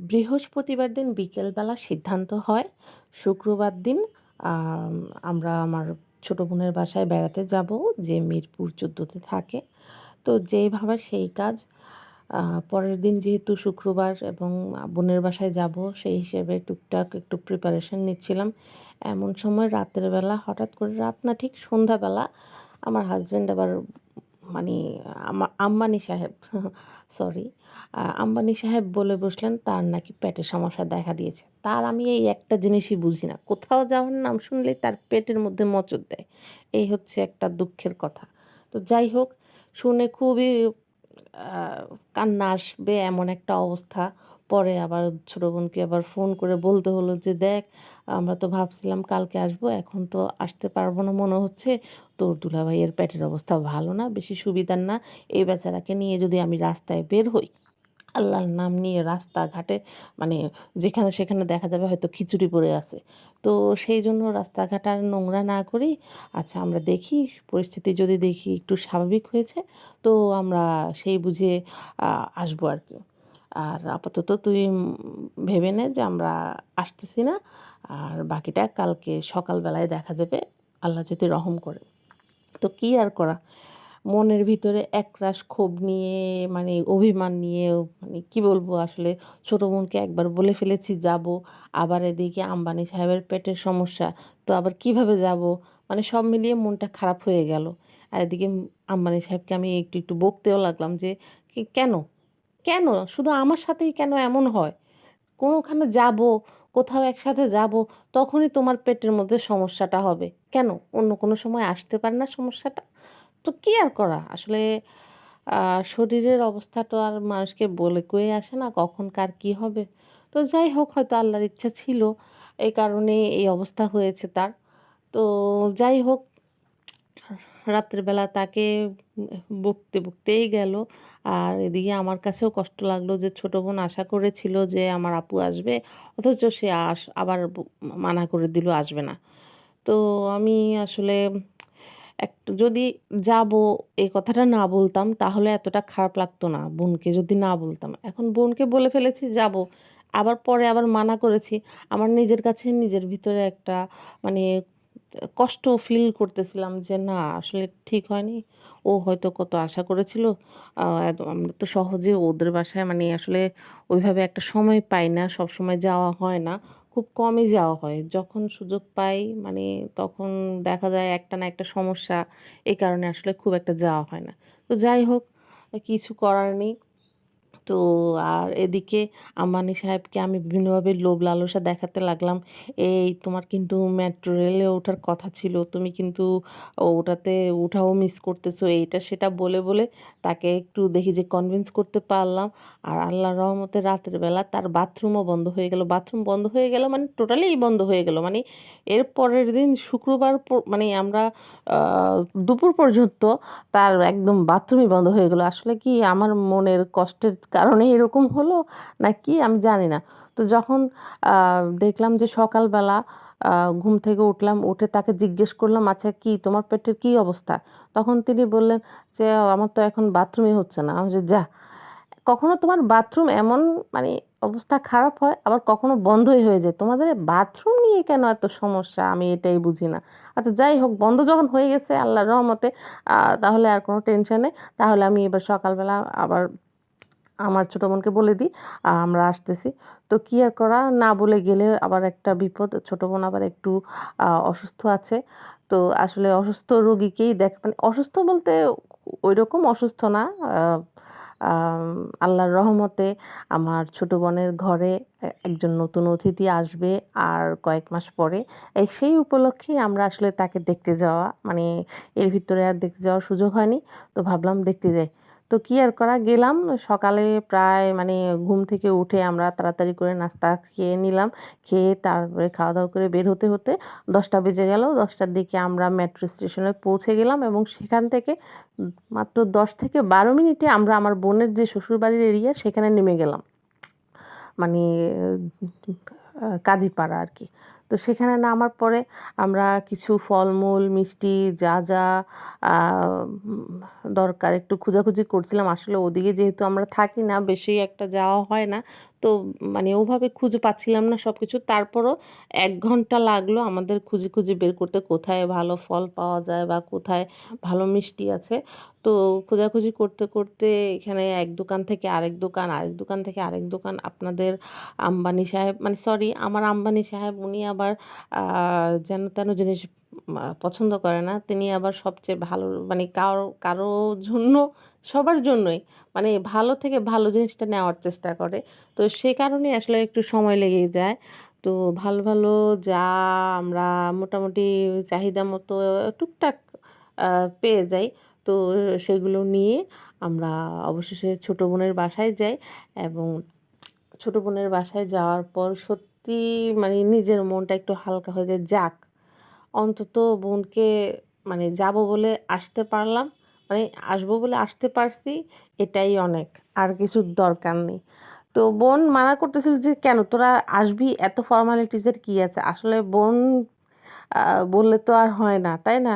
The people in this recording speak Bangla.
বৃহস্পতিবার দিন বিকেলবেলা সিদ্ধান্ত হয় শুক্রবার দিন আম আমরা আমার ছোট বোনের বাসায় বেড়াতে যাব, যে মিরপুর ১৪ থাকে। তো যেই ভাবা সেই কাজ। পরের দিন যেহেতু শুক্রবার এবং বোনের বাসায় যাব, সেই হিসেবে টুকটাক একটু প্রিপারেশন নিচ্ছিলাম। এমন সময় রাতের বেলা হঠাৎ করে, রাত না ঠিক সন্ধ্যাবেলা, আমার হাসব্যান্ড আবার মানে আম্বানি সাহেব সরি আম্বানি সাহেব বলে বসলেন তার নাকি পেটের সমস্যা দেখা দিয়েছে। তার আমি এই একটা জিনিসই বুঝি না। কোথাও যাওয়ার নাম শুনলেই তার পেটের মধ্যে মোচড় দেয়। এই হচ্ছে একটা দুঃখের কথা। তো যাই হোক, শুনে খুবই আ কান্না আসবে এমন একটা অবস্থা। পরে আবার ছোট বোনকে আবার ফোন করে বলতে হলো যে, "দেখ, আমরা তো ভাবছিলাম কালকে আসবো, এখন তো আসতে পারবো না মনে হচ্ছে। তোর দুলাভাইয়ের পেটের অবস্থা ভালো না, বেশি সুবিধার না। এই বেচারাকে নিয়ে যদি আমি রাস্তায় বের হই, আল্লাহর নাম নিয়ে রাস্তাঘাটে মানে যেখানে সেখানে দেখা যাবে হয়তো খিচুড়ি পড়ে আছে। তো সেইজন্য রাস্তাঘাট আর নোংরা না করেই, আচ্ছা আমরা দেখি, পরিস্থিতি যদি দেখি একটু স্বাভাবিক হয়েছে, তো আমরা সেই বুঝে আসবো আরকি। আর আপাতত তুই ভেবে নে যে আমরা আসতেছি না। আর বাকিটা কালকে সকালবেলায় দেখা যাবে, আল্লাহ যদি রহম করে।" তো কি আর করা? মনের ভিতরে একরাশ ক্ষোভ নিয়ে, মানে অভিমান নিয়ে, মানে কি বলবো আসলে, ছোট বোনকে একবার বলে ফেলেছি যাবো, আবার এদিকে আম্বানি সাহেবের পেটের সমস্যা। তো আবার কিভাবে যাবো? মানে সব মিলিয়ে মনটা খারাপ হয়ে গেল। আর এদিকে আম্বানি সাহেবকে আমি একটু বকতেও লাগলাম যে, কেন? কেন? শুধু আমার সাথেই কেন এমন হয়? কোনোখানে যাবো, কোথাও একসাথে যাবো, তখনই তোমার পেটের মধ্যে সমস্যাটা হবে। কেন? অন্য কোনো সময় আসতে পারে না সমস্যাটা? তো কি আর করা? আসলে আ শরীরের অবস্থা তো আর মানুষকে বলে কয়ে আসে না কখন কার কি হবে। তো যাই হোক, হয়তো আল্লাহর ইচ্ছা ছিল, এই কারণে এই অবস্থা হয়েছে তার। তো যাই হোক, রাত্রের বেলা তাকে বকতেই গেল। আর এদিকে আমার কাছেও কষ্ট লাগলো যে ছোট বোন আশা করেছিল যে আমার আপু আসবে। অথচ সে আবার মানা করে দিল, আসবে না। তো আমি আসলে একটু যদি যাবো এই কথাটা না বলতাম তাহলে এতটা খারাপ লাগতো না। বোনকে যদি না বলতাম। এখন বোনকে বলে ফেলেছি যাবো। আবার পরে আবার মানা করেছি। আমার নিজের কাছে নিজের ভিতরে একটা মানে কষ্ট ফিল করতেছিলাম যে না, আসলে ঠিক হয়নি। ও হয়তো কত আশা করেছিল। আমরা তো সহজে ওদের বাসায় মানে আসলে ওইভাবে একটা সময় পাই না। সবসময় যাওয়া হয় না। খুব কমই যাওয়া হয়। যখন সুযোগ পাই মানে তখন দেখা যায় একটা না একটা সমস্যা। এই কারণে আসলে খুব একটা যাওয়া হয় না। তো যাই হোক, কিছু করার নেই। তো আর এদিকে আম্বানি সাহেবকে আমি বিভিন্নভাবে লোভ লালসা দেখাতে লাগলাম। "এই তোমার কিন্তু মেট্রো রেলে ওঠার কথা ছিল। তুমি কিন্তু ওটাতে ওঠাও মিস করতেছো।" এইটা সেটা বলে তাকে একটু দেখি যে কনভিন্স করতে পারলাম। আর আল্লাহর রহমতে রাতের বেলা তার বাথরুমও বন্ধ হয়ে গেল। বাথরুম বন্ধ হয়ে গেল মানে টোটালিই বন্ধ হয়ে গেল। মানে এর পরের দিন শুক্রবার মানে আমরা আ দুপুর পর্যন্ত তার একদম বাথরুমই বন্ধ হয়ে গেল। আসলে কি আমার মনের কষ্টের কারণে এরকম হলো নাকি আমি জানি না। তো যখন আ দেখলাম যে সকালবেলা আ ঘুম থেকে উঠলাম, উঠে তাকে জিজ্ঞেস করলাম, "আচ্ছা কি তোমার পেটের কি অবস্থা?" তখন তিনি বললেন যে, "আমার তো এখন বাথরুমই হচ্ছে না।" আমি বলছি, "যাহ! কখনো তোমার বাথরুম এমন মানে অবস্থা খারাপ হয়, আবার কখনো বন্ধই হয়ে যায়। তোমাদের বাথরুম নিয়ে কেন এত সমস্যা? আমি এটাই বুঝি না। আচ্ছা যাই হোক, বন্ধ যখন হয়ে গেছে আল্লাহর রহমতে, তাহলে আর কোনো টেনশন নেই। তাহলে আমি এবার সকালবেলা আবার আমার ছোট বোনকে বলে দিই, আমরা আসতেছি।" তো কি আর করা, না বলে গেলে আবার একটা বিপদ। ছোট বোন আবার একটু অসুস্থ আছে। তো আসলে অসুস্থ রোগীকেই মানে অসুস্থ বলতে ঐরকম অসুস্থ না। আ আম আল্লাহর রহমতে আমার ছোট বোনের ঘরে একজন নতুন অতিথি আসবে আর কয়েক মাস পরে। সেই উপলক্ষেই আমরা আসলে তাকে দেখতে যাওয়া, মানে এর ভিতরে আর দেখতে যাওয়ার সুযোগ হয়নি। তো ভাবলাম দেখতে যাই। তো কি আর করা, গেলাম। সকালে প্রায় মানে ঘুম থেকে উঠে আমরা তাড়াতাড়ি করে নাস্তা খেয়ে নিলাম। খেয়ে তারপরে খাওয়া-দাওয়া করে বের হতে ১০টা বেজে গেল। ১০টার দিকে আমরা মেট্রো স্টেশনে পৌঁছে গেলাম এবং সেখান থেকে মাত্র ১০ থেকে ১২ মিনিটে আমরা আমার বোনের যে শ্বশুরবাড়ির এরিয়া সেখানে নেমে গেলাম। মানে কাজীপাড়া আরকি। তো তো সেখানে নামার পরে আমরা কিছু ফলমূল, মিষ্টি যা, যা আ দরকার একটু খোঁজাখুঁজি করছিলাম। আসলে ওদিকে যেহেতু আমরা থাকি না, বেশি একটা যাওয়া হয় না। তো মানে ওভাবে খুঁজে পাচ্ছিলাম না সবকিছু। তারপরও ১ ঘন্টা লাগলো আমাদের খুঁজে, খুঁজে বের করতে কোথায় ভালো ফল পাওয়া যায় বা কোথায় ভালো মিষ্টি আছে। তো খোঁজাখুঁজি করতে, করতে এখানে এক দোকান থেকে আরেক দোকান, আরেক দোকান থেকে আরেক দোকান। আপনাদের আম্বানি সাহেব মানে সরি আমার আম্বানি সাহেব উনি আবার আ যেন তেন জিনিস পছন্দ করে না। তিনি আবার সবচেয়ে ভালো মানে কারো জন্য সবার জন্যই মানে ভালো থেকে ভালো জিনিসটা নেওয়ার চেষ্টা করে। তো সে কারণে আসলে একটু সময় লেগেই যায়। তো ভালো, ভালো যা আমরা মোটামুটি চাহিদা মতো টুকটাক আ পেয়ে যাই। তো সেগুলো নিয়ে আমরা অবশেষে ছোট বোনের বাসায় যাই এবং ছোট বোনের বাসায় যাওয়ার পর সত্যি মানে নিজের মনটা একটু হালকা হয়ে যায়। যাক, অন্তত বোনকে মানে যাবো বলে আসতে পারলাম। মানে আসবো বলে আসতে পারছি, এটাই অনেক। আর কিছুর দরকার নেই। তো বোন মানা করতেছিল যে, "কেন তোরা আসবি? এত ফর্মালিটিস এর কি আছে?" আসলে বোন আ বললে তো আর হয় না, তাই না?